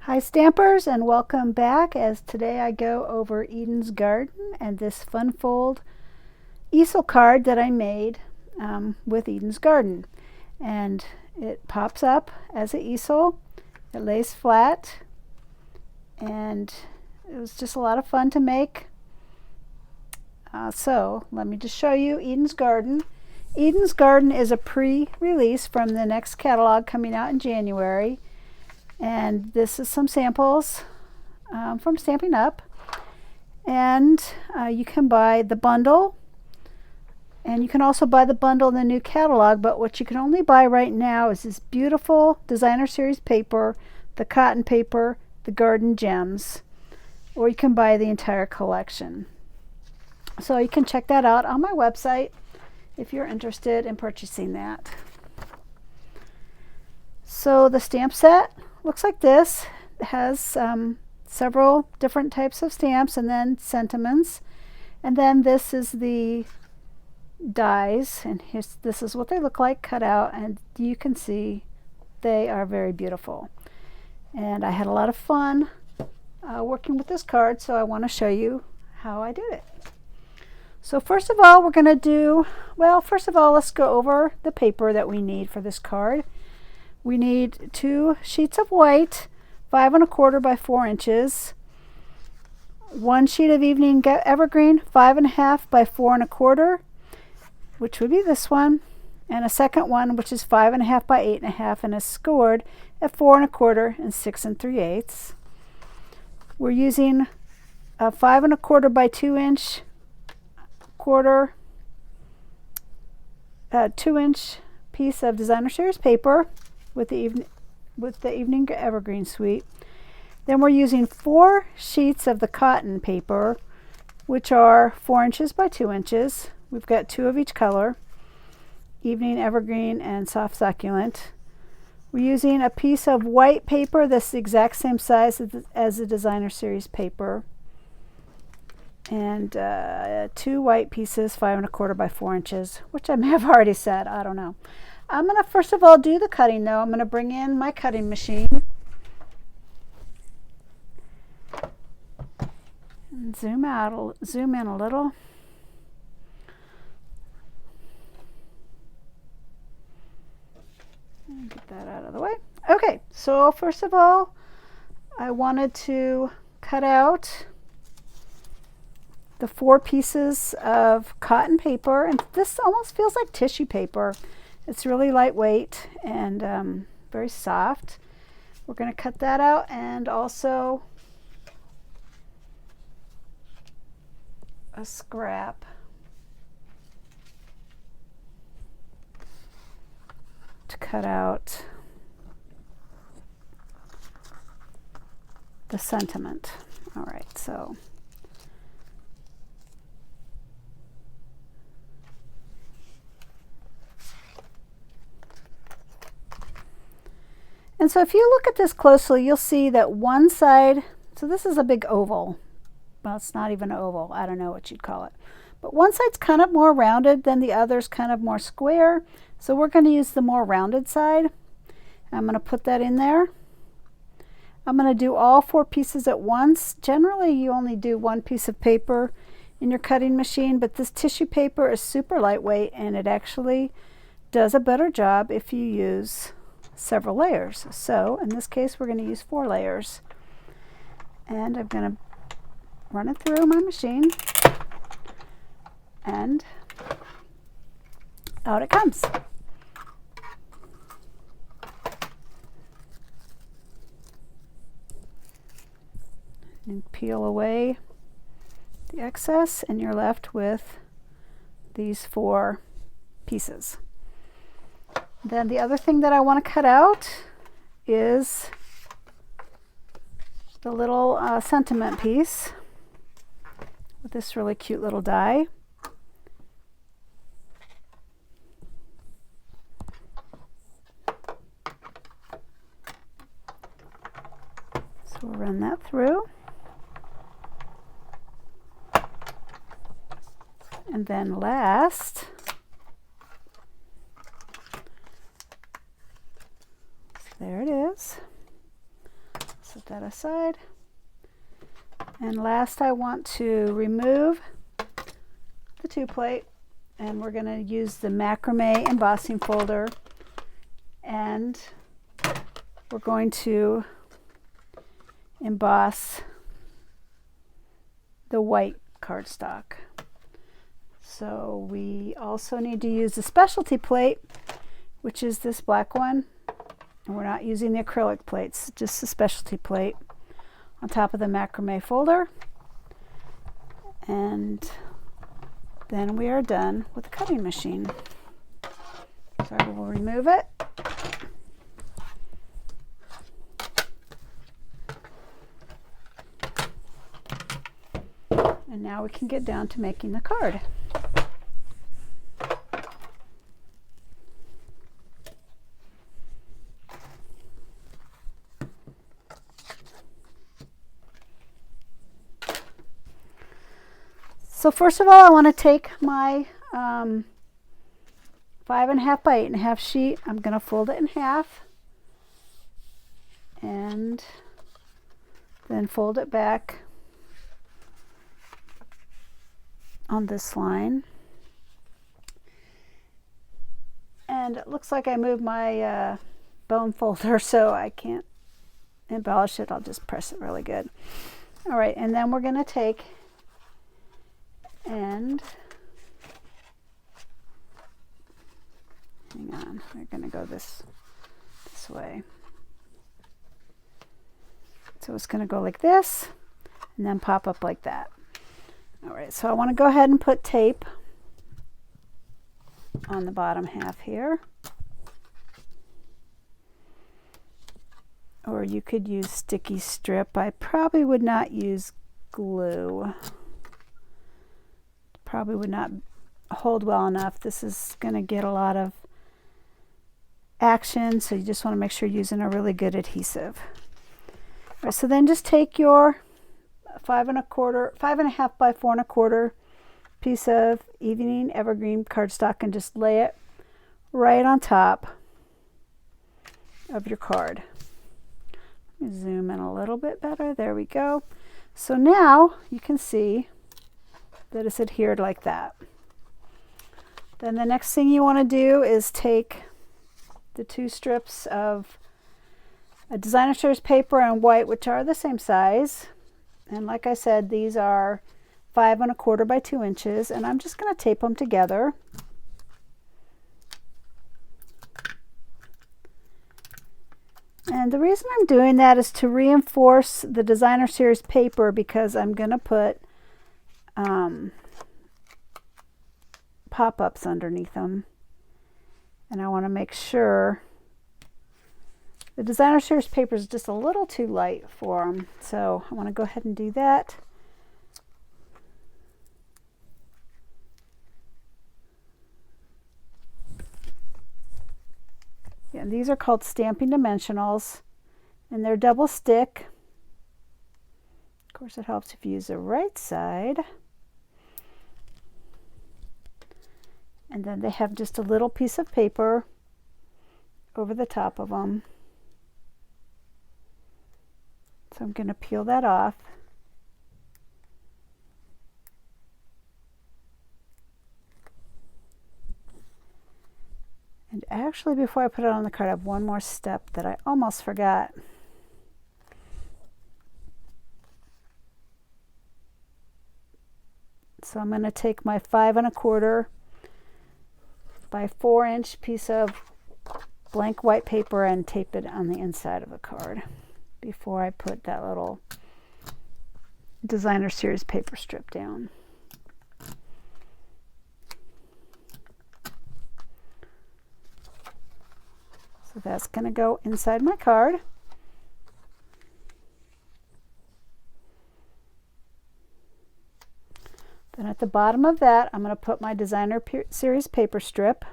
Hi Stampers, and welcome back as today I go over Eden's Garden and this Funfold easel card that I made with Eden's Garden. And it pops up as an easel, it lays flat, and it was just a lot of fun to make. So let me just show you Eden's Garden. Eden's Garden is a pre-release from the next catalog coming out in January. And this is some samples from Stampin' Up. And you can buy the bundle. And you can also buy the bundle in the new catalog. But what you can only buy right now is this beautiful designer series paper, the cotton paper, the garden gems. Or you can buy the entire collection. So you can check that out on my website if you're interested in purchasing that. So the stamp set looks like this. It has several different types of stamps and then sentiments. And then this is the dies, and this is what they look like cut out, and you can see they are very beautiful. And I had a lot of fun working with this card, so I want to show you how I did it. So first of all, we're going to do, well, first of all, let's go over the paper that we need for this card. We need 2 sheets of white, 5 1/4 by 4 inches, 1 sheet of evening evergreen, 5 1/2 by 4 1/4, which would be this one, and a second one, which is 5 1/2 by 8 1/2, and is scored at 4 1/4 and 6 3/8. We're using a 5 1/4 by 2 inch quarter, 2-inch piece of designer series paper with the evening evergreen suite. Then we're using 4 sheets of the cotton paper, which are 4 inches by 2 inches. We've got 2 of each color, evening evergreen and soft succulent. We're using a piece of white paper that's the exact same size as the designer series paper, and 2 white pieces, 5 1/4 by 4 inches, which I may have already said, I don't know. I'm going to first of all do the cutting though. I'm going to bring in my cutting machine and zoom in a little. And get that out of the way. Okay, so first of all, I wanted to cut out the 4 pieces of cotton paper, and this almost feels like tissue paper. It's really lightweight and very soft. We're going to cut that out, and also a scrap to cut out the sentiment. All right, so and so if you look at this closely, you'll see that one side, so this is a big oval. Well, it's not even an oval. I don't know what you'd call it. But one side's kind of more rounded than the other's kind of more square. So we're going to use the more rounded side. I'm going to put that in there. I'm going to do all 4 pieces at once. Generally, you only do 1 piece of paper in your cutting machine, but this tissue paper is super lightweight, and it actually does a better job if you use several layers. So in this case, we're going to use 4 layers, and I'm going to run it through my machine, and out it comes. And peel away the excess, and you're left with these 4 pieces. Then the other thing that I want to cut out is the little sentiment piece with this really cute little die. So we'll run that through. And then last, there it is. Set that aside. And last, I want to remove the 2-plate, and we're going to use the macrame embossing folder, and we're going to emboss the white cardstock. So we also need to use the specialty plate, which is this black one. And we're not using the acrylic plates, just the specialty plate on top of the macrame folder. And then we are done with the cutting machine. So I will remove it. And now we can get down to making the card. So first of all, I want to take my 5.5 by 8.5 sheet. I'm going to fold it in half and then fold it back on this line. And it looks like I moved my bone folder, so I can't embellish it. I'll just press it really good. All right, and then we're going to take and hang on, we're going to go this way. So it's going to go like this and then pop up like that. All right, so I want to go ahead and put tape on the bottom half here. Or you could use sticky strip. I probably would not use glue. Probably would not hold well enough. This is going to get a lot of action, so you just want to make sure you're using a really good adhesive. All right, so then just take your 5.25 by 4.25 piece of evening evergreen cardstock and just lay it right on top of your card. Let me zoom in a little bit better. There we go. So now you can see that it's adhered like that. Then the next thing you want to do is take the 2 strips of a designer series paper and white, which are the same size. And like I said, these are 5.25 by 2 inches, and I'm just going to tape them together. And the reason I'm doing that is to reinforce the designer series paper, because I'm going to put pop-ups underneath them, and I want to make sure the designer series paper is just a little too light for them, so I want to go ahead and do that. Yeah, and these are called Stampin' Dimensionals, and they're double stick. Of course, it helps if you use the right side. And then they have just a little piece of paper over the top of them. So I'm going to peel that off. And actually, before I put it on the card, I have one more step that I almost forgot. So I'm going to take my 5.25 by 4-inch piece of blank white paper and tape it on the inside of the card before I put that little designer series paper strip down. So that's going to go inside my card. Then at the bottom of that, I'm going to put my designer series paper strip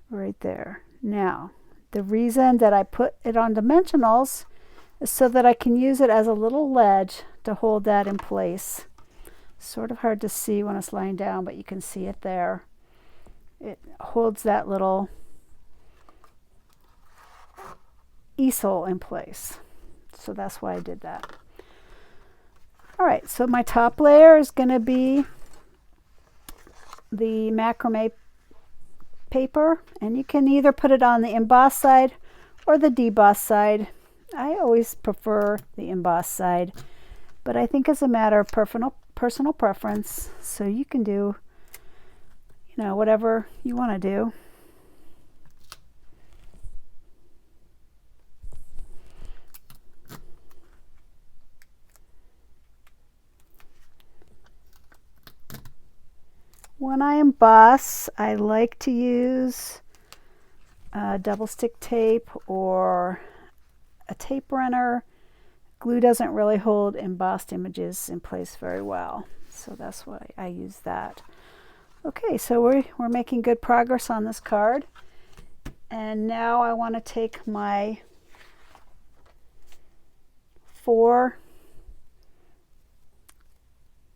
right there. Now, the reason that I put it on dimensionals is so that I can use it as a little ledge to hold that in place. Sort of hard to see when it's lying down, but you can see it there. It holds that little easel in place. So that's why I did that. All right, so my top layer is going to be the macrame paper, and you can either put it on the embossed side or the debossed side. I always prefer the embossed side, but I think it's a matter of personal preference, so you can do, you know, whatever you want to do. When I emboss, I like to use double stick tape or a tape runner. Glue doesn't really hold embossed images in place very well, so that's why I use that. Okay, so we're making good progress on this card, and now I want to take my 4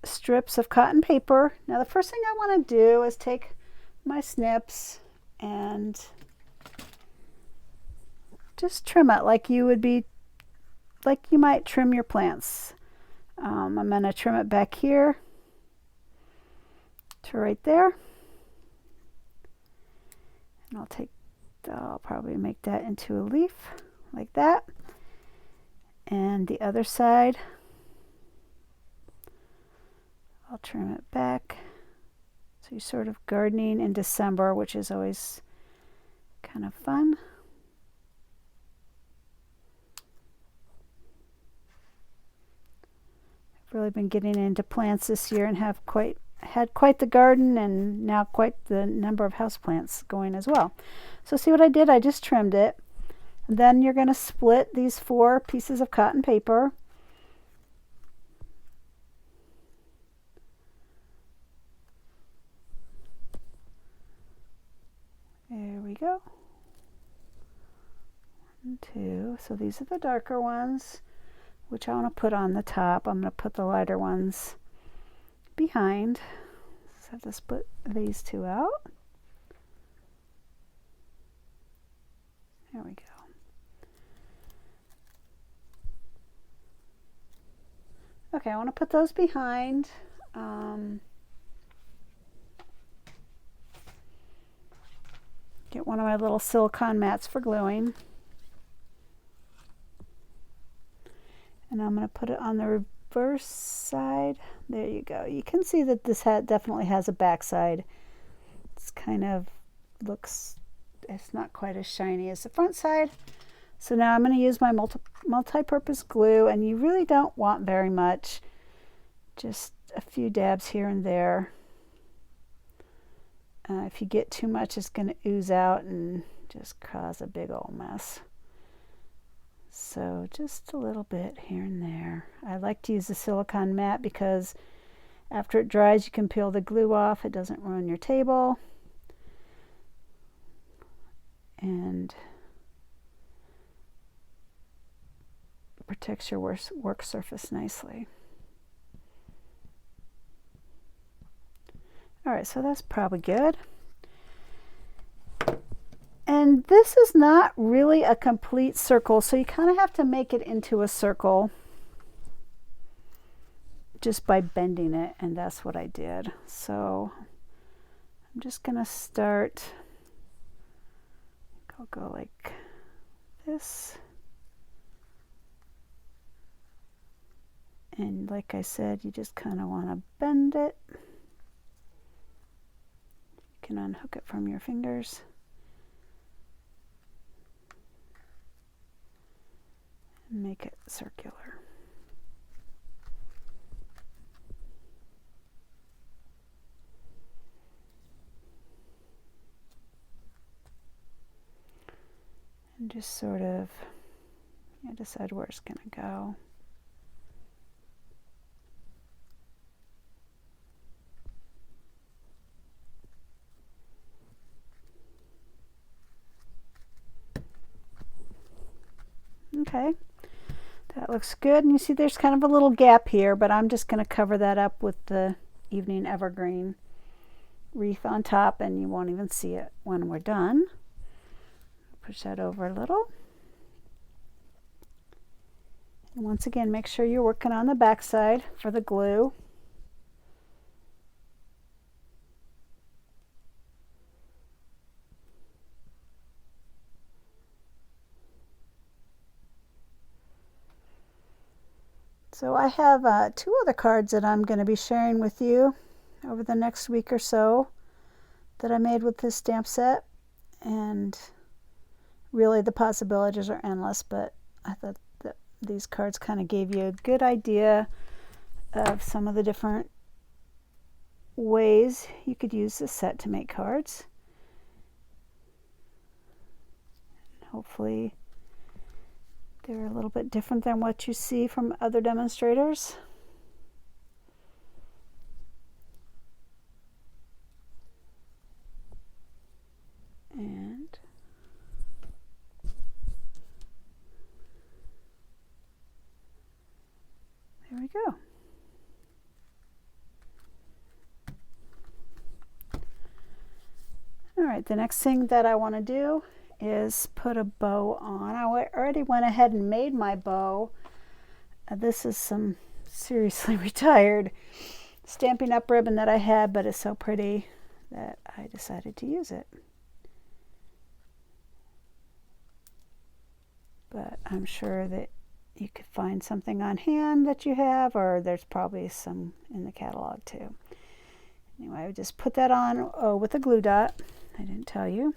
strips of cotton paper. Now the first thing I want to do is take my snips and just trim it like you might trim your plants. I'm going to trim it back here to right there, and I'll probably make that into a leaf like that, and the other side I'll trim it back. So you're sort of gardening in December, which is always kind of fun. I've really been getting into plants this year and have had quite the garden, and now quite the number of houseplants going as well. So see what I did? I just trimmed it. And then you're going to split these 4 pieces of cotton paper. There we go. 1, 2. So these are the darker ones, which I want to put on the top. I'm going to put the lighter ones behind. So I have to split these 2 out. There we go. Okay, I want to put those behind. Get one of my little silicone mats for gluing. And I'm going to put it on the reverse side. There you go. You can see that this hat definitely has a back side. It's kind of it's not quite as shiny as the front side. So now I'm going to use my multi-purpose glue, and you really don't want very much. Just a few dabs here and there. If you get too much, it's going to ooze out and just cause a big old mess. So just a little bit here and there. I like to use the silicone mat because after it dries, you can peel the glue off. It doesn't ruin your table. And protects your work surface nicely. All right, so that's probably good. And this is not really a complete circle, so you kind of have to make it into a circle just by bending it, and that's what I did. So I'm just going to start, I'll go like this. And like I said, you just kind of want to bend it. You can unhook it from your fingers. And make it circular. And just sort of decide where it's going to go. Okay, that looks good. And you see there's kind of a little gap here, but I'm just going to cover that up with the evening evergreen wreath on top, and you won't even see it when we're done. Push that over a little. And once again, make sure you're working on the back side for the glue. So I have 2 other cards that I'm going to be sharing with you over the next week or so that I made with this stamp set, and really the possibilities are endless, but I thought that these cards kind of gave you a good idea of some of the different ways you could use this set to make cards. Hopefully they're a little bit different than what you see from other demonstrators. And there we go. All right, the next thing that I want to do is put a bow on. I already went ahead and made my bow. This is some seriously retired Stampin' Up! Ribbon that I had, but it's so pretty that I decided to use it. But I'm sure that you could find something on hand that you have, or there's probably some in the catalog too. Anyway, I just put that on with a glue dot. I didn't tell you.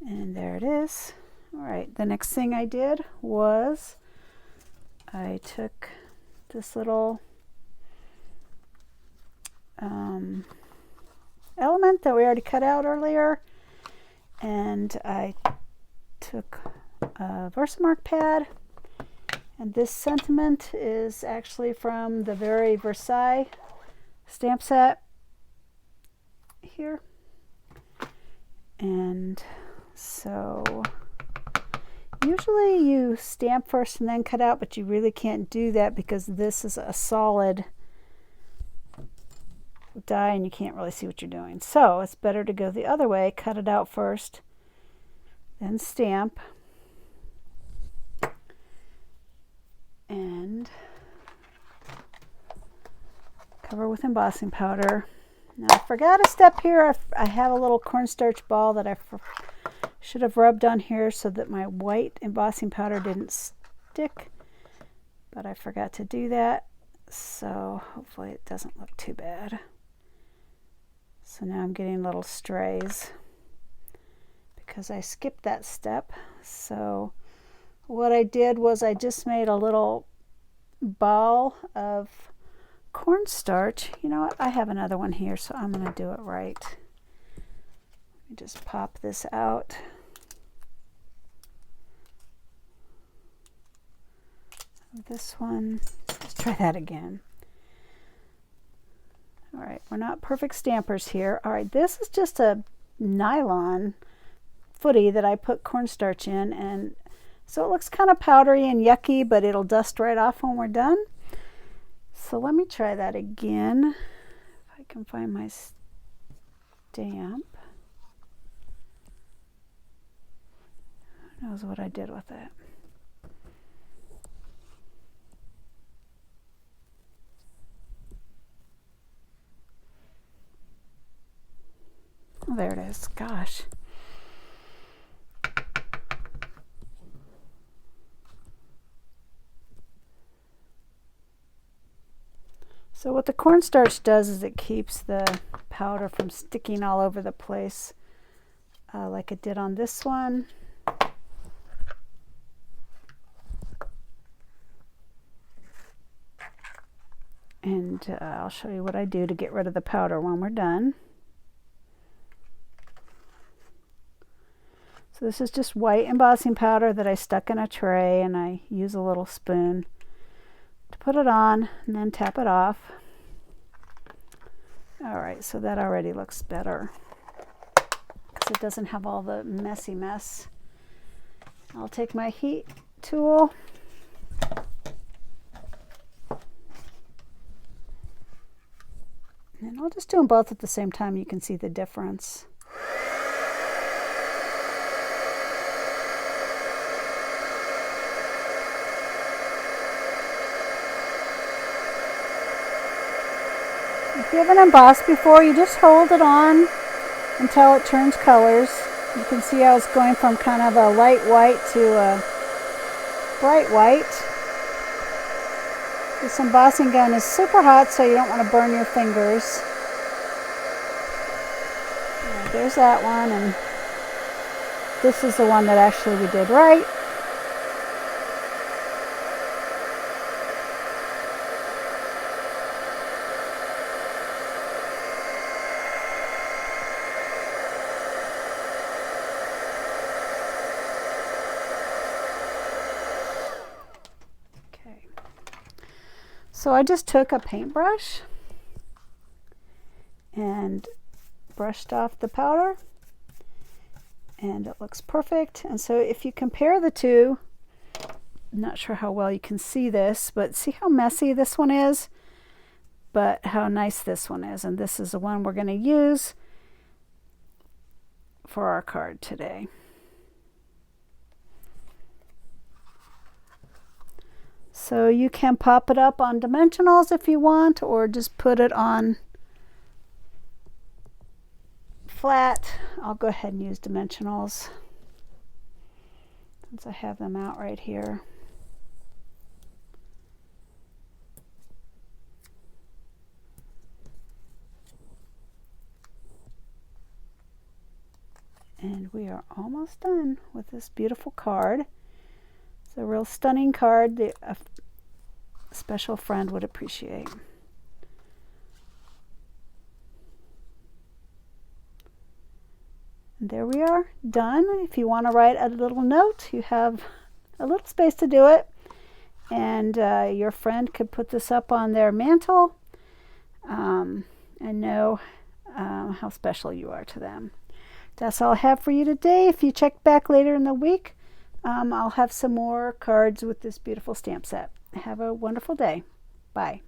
And there it is. All right, the next thing I did was I took this little element that we already cut out earlier, and I took a Versamark pad, and this sentiment is actually from the very Versailles stamp set here. And so usually you stamp first and then cut out, but you really can't do that because this is a solid die and you can't really see what you're doing. So it's better to go the other way, cut it out first, then stamp. And cover with embossing powder. Now I forgot a step here. I have a little cornstarch ball that I should have rubbed on here so that my white embossing powder didn't stick, but I forgot to do that, so hopefully it doesn't look too bad. So now I'm getting little strays because I skipped that step. So what I did was I just made a little ball of cornstarch. You know what? I have another one here, so I'm going to do it right. Let me just pop this out. This one, let's try that again. All right, we're not perfect stampers here. All right, this is just a nylon footy that I put cornstarch in, and so it looks kind of powdery and yucky, but it'll dust right off when we're done. So let me try that again, if I can find my stamp. Who knows what I did with it? Oh, there it is. Gosh. So what the cornstarch does is it keeps the powder from sticking all over the place like it did on this one. And I'll show you what I do to get rid of the powder when we're done. So this is just white embossing powder that I stuck in a tray, and I use a little spoon to put it on and then tap it off. All right, so that already looks better because it doesn't have all the messy mess. I'll take my heat tool and I'll just do them both at the same time. You can see the difference. If you haven't embossed before, you just hold it on until it turns colors. You can see how it's going from kind of a light white to a bright white. This embossing gun is super hot, so you don't want to burn your fingers. There's that one, and this is the one that actually we did right. Okay. So I just took a paintbrush and brushed off the powder, and it looks perfect. And so if you compare the two, I'm not sure how well you can see this, but see how messy this one is, but how nice this one is. And this is the one we're going to use for our card today. So you can pop it up on dimensionals if you want, or just put it on flat. I'll go ahead and use dimensionals since I have them out right here. And we are almost done with this beautiful card. It's a real stunning card that a special friend would appreciate. And there we are, done. If you want to write a little note, you have a little space to do it. And your friend could put this up on their mantle and know how special you are to them. That's all I have for you today. If you check back later in the week, I'll have some more cards with this beautiful stamp set. Have a wonderful day. Bye.